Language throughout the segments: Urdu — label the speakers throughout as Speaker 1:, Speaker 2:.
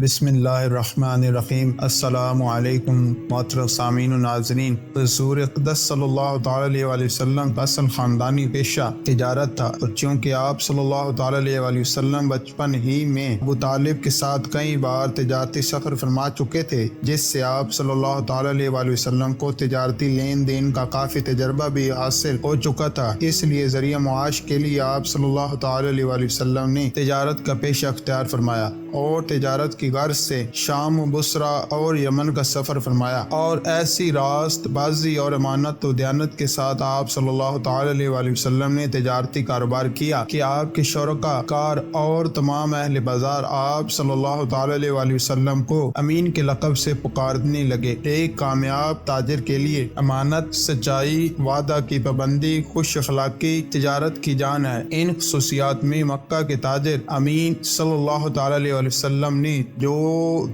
Speaker 1: بسم اللہ الرحمن الرحیم۔ السلام علیکم محترم سامعین و ناظرین۔ حضور اقدس صلی اللہ تعالیٰ علیہ وآلہ وسلم کا اصل خاندانی پیشہ تجارت تھا، اور چونکہ آپ صلی اللہ تعالیٰ علیہ وآلہ وسلم بچپن ہی میں ابو طالب کے ساتھ کئی بار تجارتی سفر فرما چکے تھے، جس سے آپ صلی اللہ تعالیٰ علیہ وآلہ وسلم کو تجارتی لین دین کا کافی تجربہ بھی حاصل ہو چکا تھا۔ اس لیے ذریعہ معاش کے لیے آپ صلی اللہ تعالیٰ علیہ وآلہ وسلم نے تجارت کا پیشہ اختیار فرمایا اور تجارت کی غرض سے شام و بصرہ اور یمن کا سفر فرمایا، اور ایسی راست بازی اور امانت و دیانت کے ساتھ آپ صلی اللہ تعالی علیہ وآلہ وسلم نے تجارتی کاروبار کیا کہ آپ کے شرکا کار اور تمام اہل بازار آپ صلی اللہ تعالی علیہ وآلہ وسلم کو امین کے لقب سے پکارنے لگے۔ ایک کامیاب تاجر کے لیے امانت، سچائی، وعدہ کی پابندی، خوش اخلاقی تجارت کی جان ہے۔ ان خصوصیات میں مکہ کے تاجر امین صلی اللہ تعالی علیہ وآلہ وسلم نے جو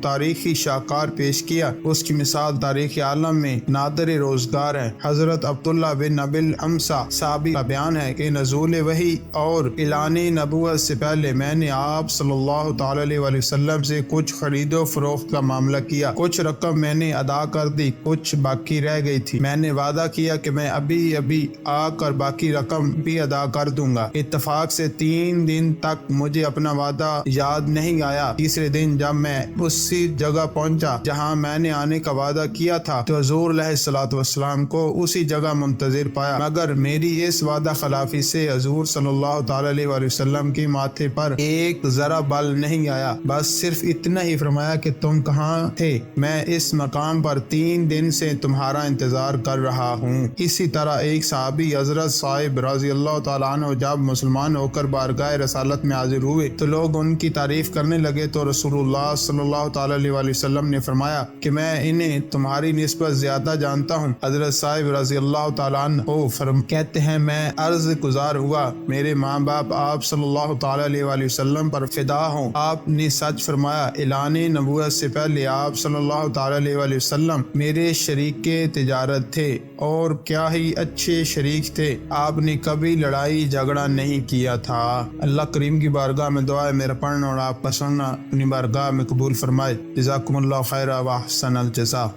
Speaker 1: تاریخی شاہکار پیش کیا، اس کی مثال تاریخ عالم میں نادر روزگار ہے۔ حضرت عبداللہ بن ابی الامسا صحابی کا بیان ہے کہ نزول وحی اور اعلان نبوت سے پہلے میں نے آپ صلی اللہ تعالی علیہ وآلہ وسلم سے کچھ خرید و فروخت کا معاملہ کیا۔ کچھ رقم میں نے ادا کر دی، کچھ باقی رہ گئی تھی۔ میں نے وعدہ کیا کہ میں ابھی آ کر باقی رقم بھی ادا کر دوں گا۔ اتفاق سے 3 دن تک مجھے اپنا وعدہ یاد نہیں آیا۔ تیسرے دن جب میں اسی جگہ پہنچا جہاں میں نے آنے کا وعدہ کیا تھا، تو حضور علیہ الصلوۃ والسلام کو اسی جگہ منتظر پایا، مگر میری اس وعدہ خلافی سے حضور صلی اللہ تعالی علیہ وآلہ وسلم کے ماتھے پر ایک ذرا بل نہیں آیا، بس صرف اتنا ہی فرمایا کہ تم کہاں تھے؟ میں اس مقام پر 3 دن سے تمہارا انتظار کر رہا ہوں۔ اسی طرح ایک صحابی حضرت صاحب رضی اللہ تعالیٰ عنہ جب مسلمان ہو کر بارگاہ رسالت میں حاضر ہوئے تو لوگ ان کی تعریف کرنے لگے، تو رسول اللہ صلی اللہ تعالی علیہ وآلہ وسلم نے فرمایا کہ میں انہیں تمہاری نسبت زیادہ جانتا ہوں۔ حضرت صاحب رضی اللہ تعالیٰ عنہ کہتے ہیں میں عرض گزار ہوا، میرے ماں باپ آپ صلی اللہ تعالی علیہ وآلہ وسلم پر فدا ہوں۔ آپ نے سچ فرمایا، اعلان نبوت سے پہلے آپ صلی اللہ تعالی علیہ وآلہ وسلم میرے شریک تجارت تھے، اور کیا ہی اچھے شریک تھے۔ آپ نے کبھی لڑائی جھگڑا نہیں کیا تھا۔ اللہ کریم کی بارگاہ میں دعا ہے میرا پڑھنا اور آپ کا سننا اپنی بارگاہ میں قبول فرمائے۔ جزاکم اللہ خیرا و احسن الجزا۔